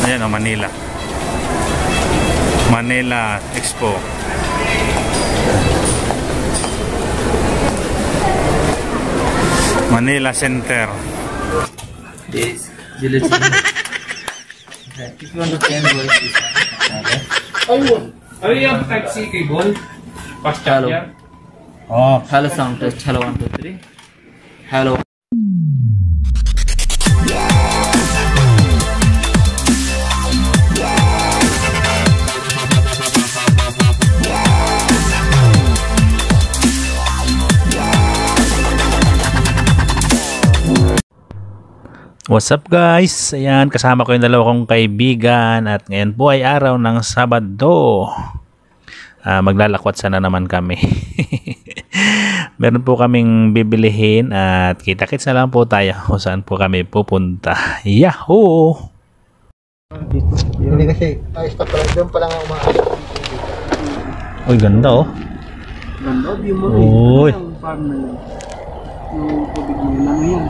Ayan o, Manila. Manila Expo. Manila Center. Yes. If you want to change voice, okay. Oh, you have Type-C cable? Fast charger? Oh, Hello, sound test. Hello, 1, 2, 3. Hello. what's up guys? Ayan, kasama ko yung dalawa kong kaibigan at ngayon po ay araw ng Sabado. Maglalakwat sana naman kami. Meron po kaming bibilihin at kita-kits na lang po tayo kung saan po kami pupunta. Yahoo! Hindi kasi ayos pa pala doon pa lang ang mga Uy, ganda oh. Ganda, di mo Uy. yung farm na yun. Yung tubig mo yun, ano yan?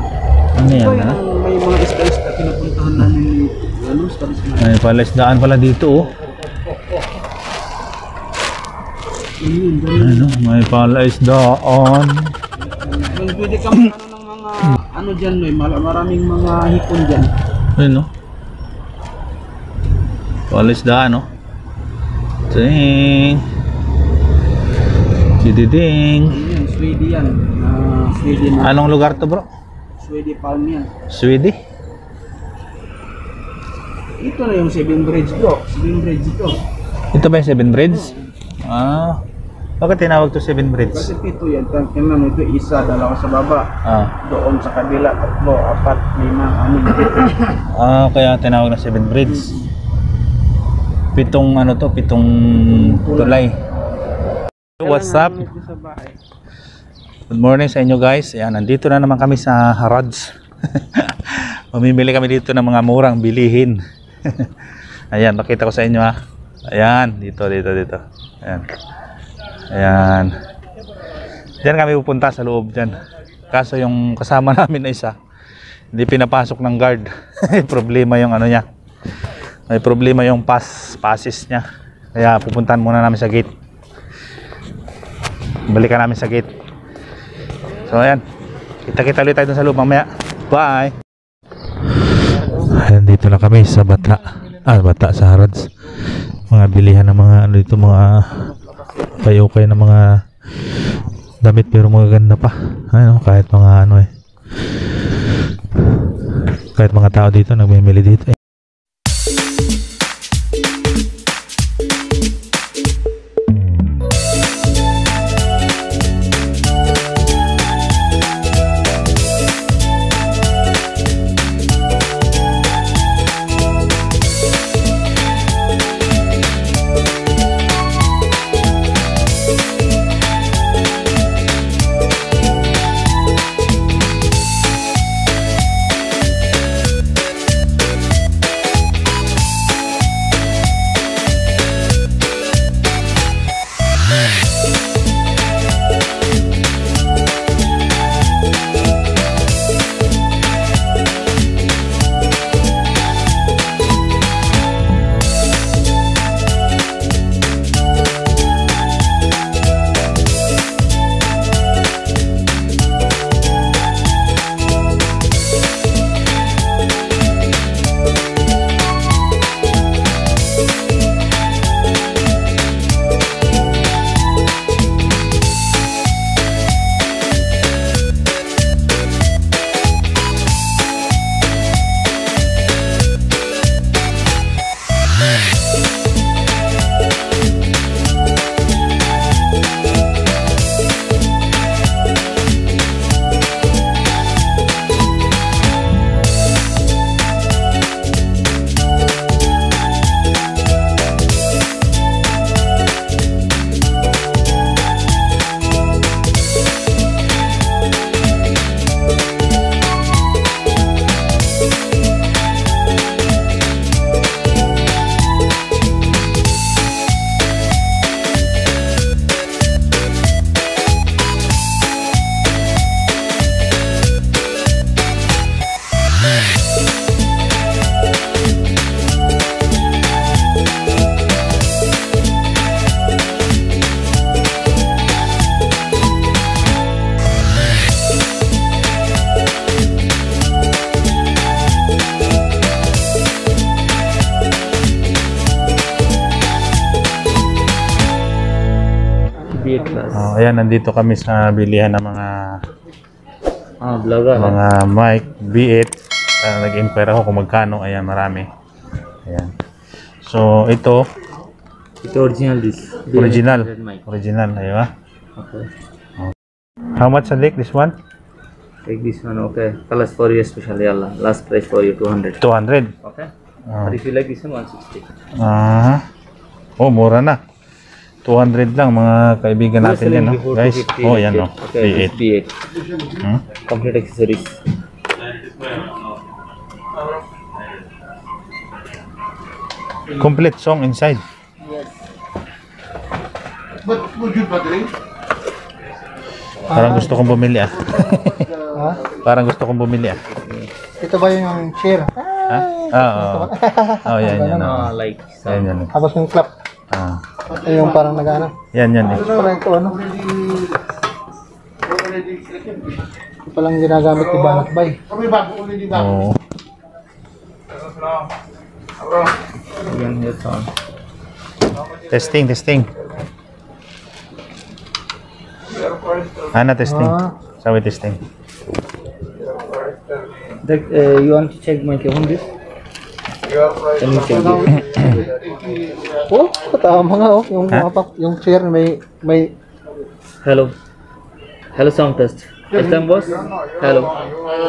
Ano yan Ito ha? yung may mga isda-isda pinupuntahan namin ni ano, Starisman. May palaisdaan pala dito oh. Yun, ganun. Ano, may palaisdaan. Yung pwede kang ano ng mga ano dyan, maraming mga hipon dyan. Ayun oh. Palaisdaan oh. Ting. Diding. Ayun yan, Swede yan. Swede na. Anong lugar to bro? Swede Palm yan. Swede? Ito na yung Seven Bridge bro. Seven Bridge ito. Ito ba yung Seven Bridge? Ah. Bakit tinawag to Seven Bridge? Kasi pito yan. Tingnan mo ito, isa, dalawa sa baba. Ah. Doon sa kabila, 3, 4, 5, 6. Kaya tinawag na Seven Bridge. Pitong ano to, pitong tulay. What's up? Good morning sa inyo guys. Ayan, nandito na naman kami sa Harrods. Mamimili kami dito ng mga murang bilihin. Ayan, pakita ko sa inyo ha. Ayan, dito. Ayan. Ayan. Diyan kami pupunta sa loob dyan. Kaso yung kasama namin na isa, hindi pinapasok ng guard. Problema yung ano niya. May problema yung passes niya. Kaya pupuntahan muna namin sa gate. Balikan namin sa gate. So ayan. Kita-kita ulit tayo sa loob mamaya. Bye! Ayan, dito na kami sa Bata. Bata sa Harrods. Mga bilihan ng mga ano dito, mga kayo-kayo ng mga damit pero magaganda pa. Ano, kahit mga ano kahit mga tao dito nagmimili dito B8 plus. Oh, ayan, nandito kami sa bilihan ng mga Vlogger. mga mic B8. Nag-inquire ako kung magkano. Ayan, marami. Ayan. So, ito It's original this. original. B800 mic. Original, ayun. Okay. How much Sadiq, this one? Take this one. Okay. Colors for you especially. Allah. Last price for you 200. 200. Okay. Oh. But if you like this one 160. Oh, mura na. 200 lang mga kaibigan We are natin selling yan, no? before Guys. 250 Oh, like yan, it. no? Okay. B8. B8. Hmm? Complete accessories. Complete song inside. But would you battery? Parang gusto kong bumili ah. Ha? Parang gusto kong bumili ah. Ito ba yung chair? Ha? Oo. Oh, yan, yan. Oh. Like Yan, yan. Tapos yung clap. Ah. Ay, yung parang nag-ano. Yan, yan. Eh. Parang ito ano. Ito palang ginagamit ni Banat Bay. Oo. Yan here sound. Testing, testing. Ana, testing. Sabi testing. You want to check my phone this? Can you check this? Oh, tama nga oh. Yung, Ha? yung chair may Hello. Hello sound test. Next time boss. Hello.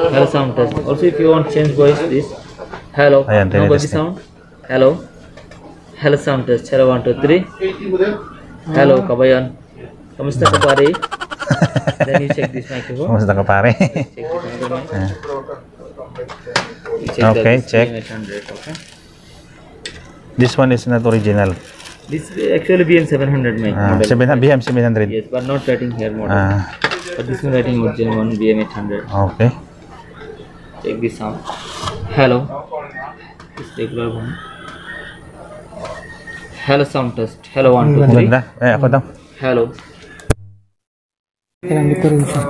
Hello sound test. Also if you want change voice this. Hello. Ayan, Now body testing. sound. Hello. Hello sound test. Hello 1 2 3. Hello kabayan. Kamusta ka pare? Then you check this microphone. Kumusta ka pare? Check this microphone. You check Okay, that check. BM800. Okay. This one is not original. This is actually BM700 mic model. BM 700. Yes, but not writing here model. Ah, But this one writing original one BM800. okay. Take this sound. Hello. This regular one. Hello sound test. Hello 1 2 3. Maganda. Eh, ako daw. Hello. ginamit ko rin siya.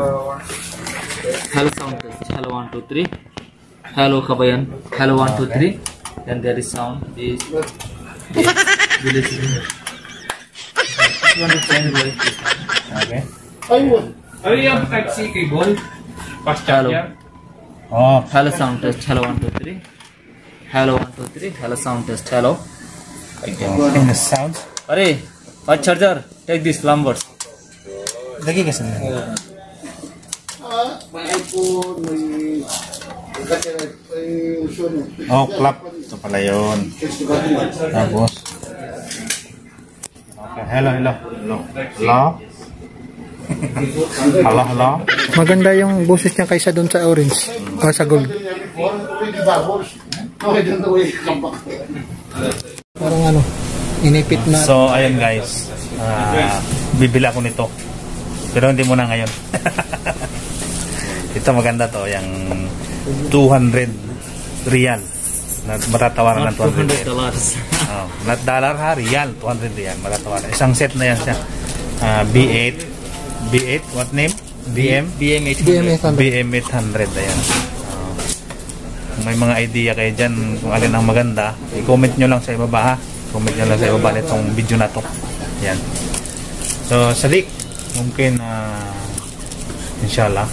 Hello sound test. Hello 1 2 3. Hello kabayan. Hello 1 2 3. Then there is sound. This. Village. This one is change voice. Okay. Hurry up, taxi kay Bol. Fast Hello. charger. Oh, Hello sound test. Hello 1 2 3. Hello 1 2 3. Hello sound test. Hello. okay. The sound. Are, fast charger. Take this plumbers. Lagi kasi na. May iPhone, may Oh, clap. Ito pala yun. Tapos. Okay, hello, hello. Hello. Hello. Hello, hello. maganda yung boses niya kaysa doon sa orange o sa gold. Parang ano, inipit na. So, ayun guys. Bibili ako nito. Pero hindi muna ngayon. Ito maganda to. Yung 200 real. Matatawaran ng 200 real. Oh, not dollar ha, real. 200 real. Matatawaran. Isang set na yan siya. B8. B8, what name? BM800. BM800. Ayan. Kung may mga idea kayo dyan kung alin ang maganda, i-comment nyo lang sa ibaba ha. Comment nyo lang sa ibaba nitong video na to. Ayan. So, Sadiq, mungkin inshallah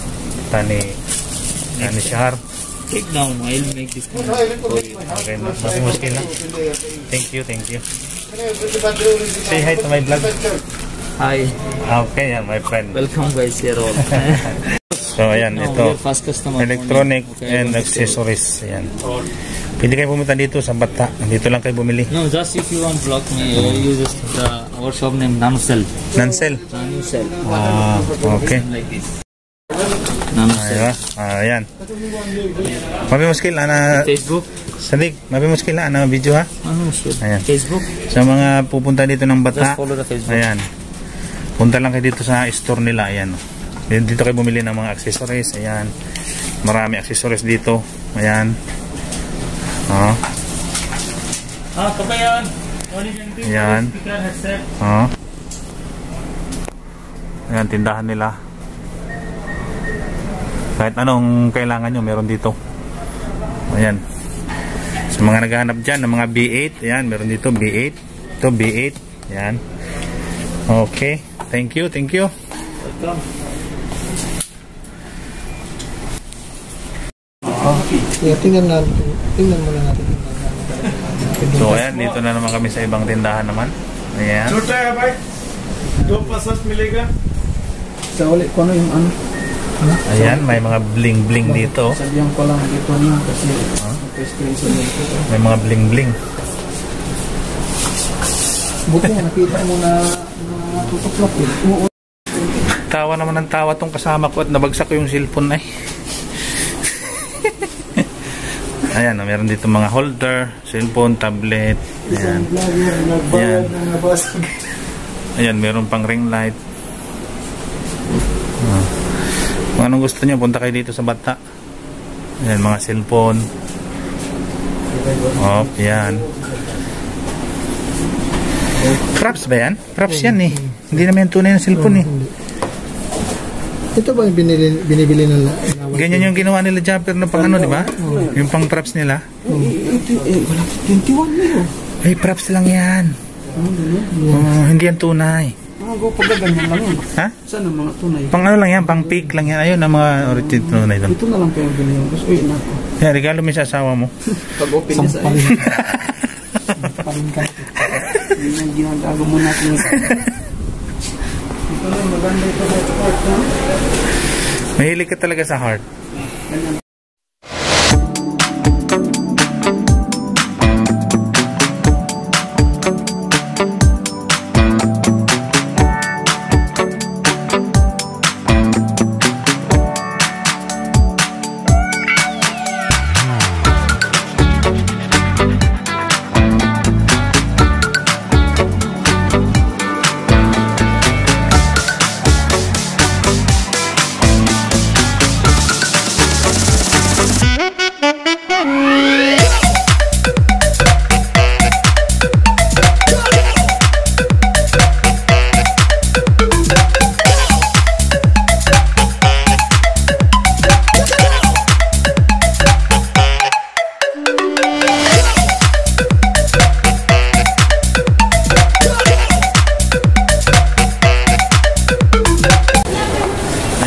tani Shahar. Take down. I'll make this comment for you. Okay, mas muskil na. Thank you, thank you. Say hi to my vlog. Hi. Okay, yan, my friend. Welcome guys here all. So, ayan, No, we ito. are fast customer. Electronic Okay, and okay. accessories. Ayan. Pwede kayo pumunta dito sa Bata. Dito lang kayo bumili. No, just if you want block me, you just our shop name Nanusel. Nansel. Nanusel. Ah, okay. Like this. Nanusel. Ayun. Ayan. Mabi muskil ana Facebook. Sadiq, mabi muskil na ana video ha. Nanusel. Ayan. Facebook. Sa mga pupunta dito ng Bata. Just follow the Facebook. Ayan. Punta lang kayo dito sa store nila. Ayan. Dito kayo bumili ng mga accessories. Ayan. Marami accessories dito. Ayan. Oh. Kabayan. Ayan. Oh. Ayan, tindahan nila. Kahit anong kailangan nyo, meron dito. Ayan. Sa mga naghahanap dyan ng mga B8, ayan, meron dito B8. Ito B8. Ayan. Okay. Thank you. Welcome. Tingnan muna natin. So ayan, dito na naman kami sa ibang tindahan naman. Ayan. छोटा है भाई 2 मिलेगा Sa ulit ko ano yung ano. Ayan, may mga bling-bling dito. Sabihan ko lang dito niya kasi mag-screen sa dito. May mga bling-bling. Buti nga nakita mo na tutuklap eh. Tawa naman ng tawa tong kasama ko at nabagsak ko yung cellphone ay. Ayan, meron dito mga holder, cellphone, tablet. Ayan. Ayan. Ayan, meron pang ring light. Kung anong gusto nyo, punta kayo dito sa Bata. Ayan, mga cellphone. Yan. Props ba yan? Props yan eh. Hindi naman yung tunay ng cellphone eh. Ito ba yung binibili nila? Ganyan yung ginawa nila Jumper na pang ano, di ba? Yung pang props nila. Wala 21 na yun. Eh, props lang yan. Hindi yan tunay. Go pag ganyan lang yun. Ha? Saan ang mga tunay? Pang ano lang yan, pang fake lang yan. Ayun ang mga original tunay doon. Ito na lang kayo ganyan. Tapos uy na ako. Yan, regalo mo sa asawa mo. Pag open niya sa iyo. Parin ka. Yun ang ginagago mo natin. Ito na maganda ito sa heart na. Mahilig ka talaga sa heart.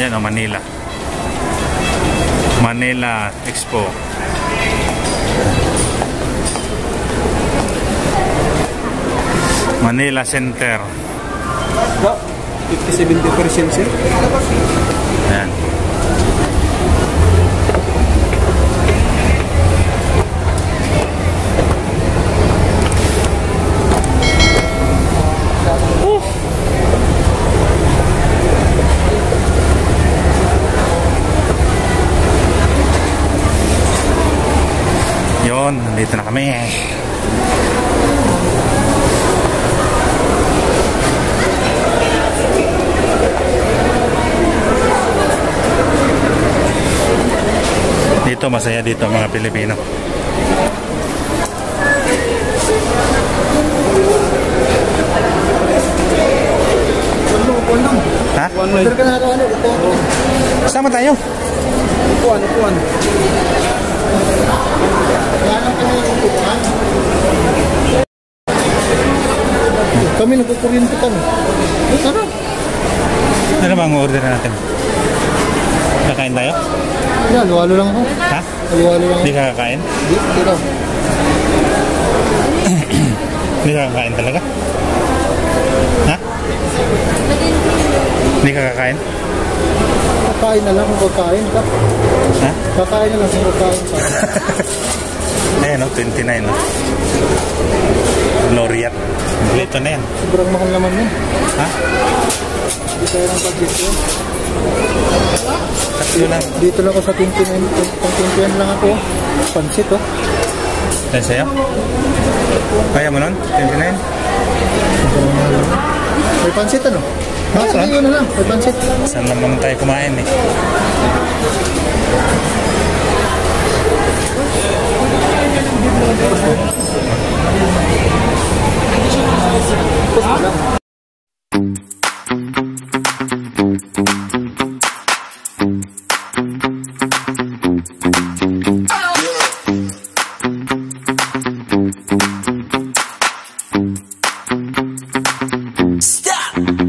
Ayan o, Manila Expo. Manila Center. 50-70% sir. Ayan. Yun, nandito na kami. Dito, masaya dito mga Pilipino. Ha? Order ka na ano? Sama tayo. Upuan. Kami nagkukuryente kami. Sarap. Ano ba ang order natin? Kakain tayo? Yan, luwalo lang ako. Ha? Luwalo lang Hindi ako. ka kakain? Hindi daw. Hindi ka kakain talaga? Ha? Hindi ka kakain? Kakain na lang kung kakain ka. Ha? Kakain na lang kung kakain ka. Ayan o, 29 o. Laureate. Kompleto na yan. Sobrang mahal naman yun. Ha? Hindi tayo ng budget yun. Tatlo lang. Dito lang ako sa 29. Pang 29 lang ako. Pansit oh. Yan sa'yo? Kaya mo nun? 29? May pansit ano? Ha? Saan? Sige, yun na lang. May pansit. Saan lang naman tayo kumain eh? Stop!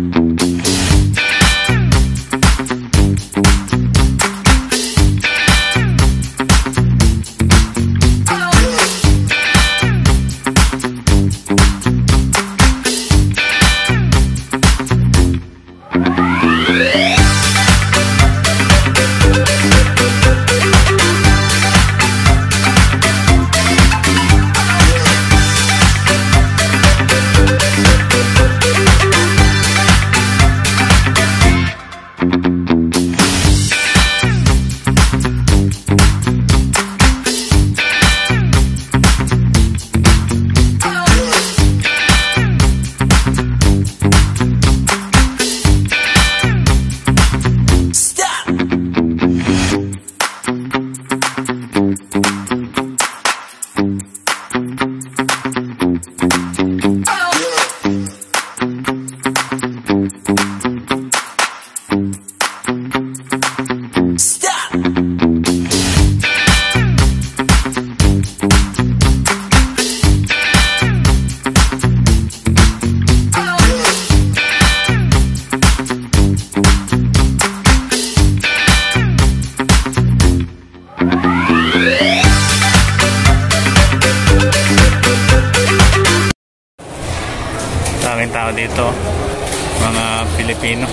daming tao dito, mga Pilipino.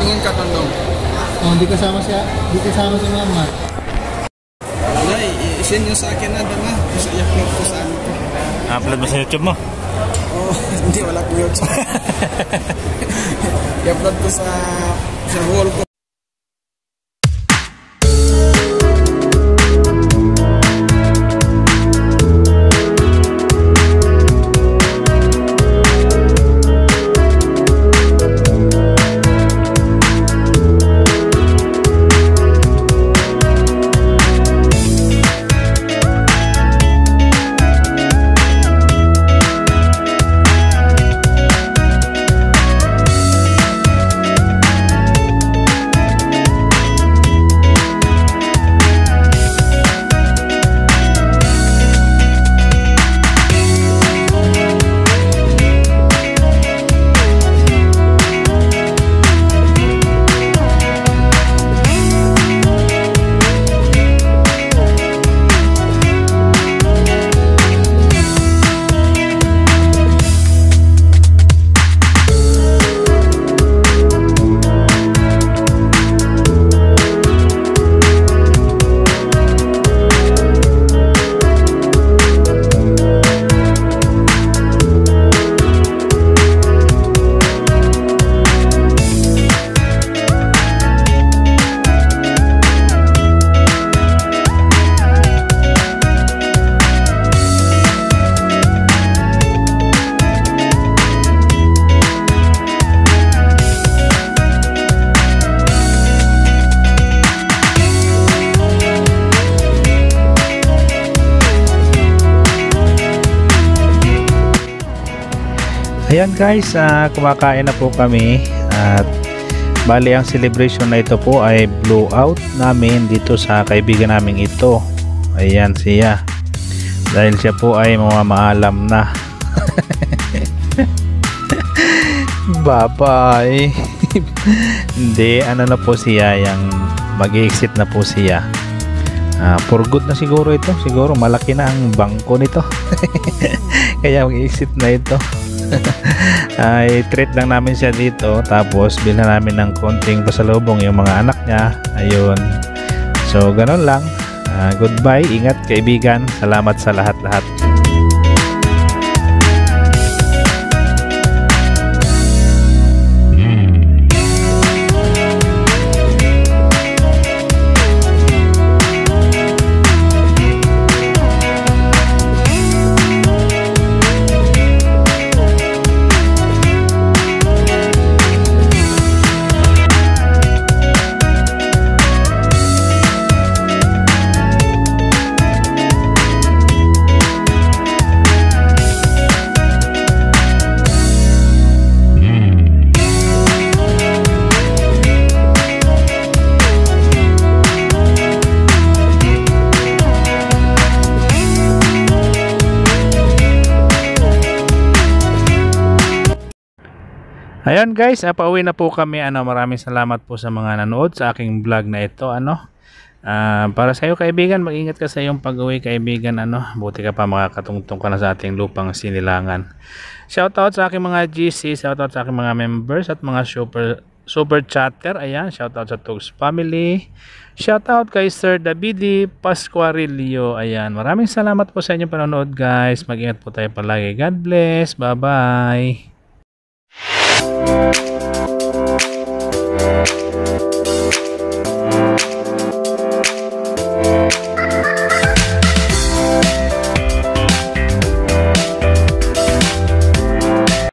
Tingin ka tandong. Oh, di kasama si Mama. Wala, i-send nyo sa akin na dama. Kasi i-upload ko sa ano ko. Upload mo sa YouTube mo? Oh, hindi, wala ko YouTube. I-upload ko sa wall ko. Ayan guys, kumakain na po kami at bali ang celebration na ito po ay blowout namin dito sa kaibigan naming ito. Ayan siya, dahil siya po ay mamaalam na. Bye-bye. Hindi, ano na po siya, yung mag-exit na po siya. For good na siguro ito, siguro malaki na ang bangko nito. Kaya mag-exit na ito. Ay treat lang namin siya dito, tapos bilhan namin ng konting pasalubong yung mga anak niya. Ayun, so ganun lang. Goodbye, ingat kaibigan, salamat sa lahat-lahat. Ayan guys, pauwi na po kami. Maraming salamat po sa mga nanood sa aking vlog na ito. Para sa iyo kaibigan, mag-ingat ka sa iyong pag-uwi kaibigan. Buti ka pa, makakatungtong ka na sa ating lupang sinilangan. Shoutout sa aking mga GC, shoutout sa aking mga members at mga super chatter. Ayan, shoutout sa Tugs family. Shoutout kay Sir Davidi Pascuarillo. Ayan, maraming salamat po sa inyong panonood guys. Mag-ingat po tayo palagi. God bless. Bye-bye.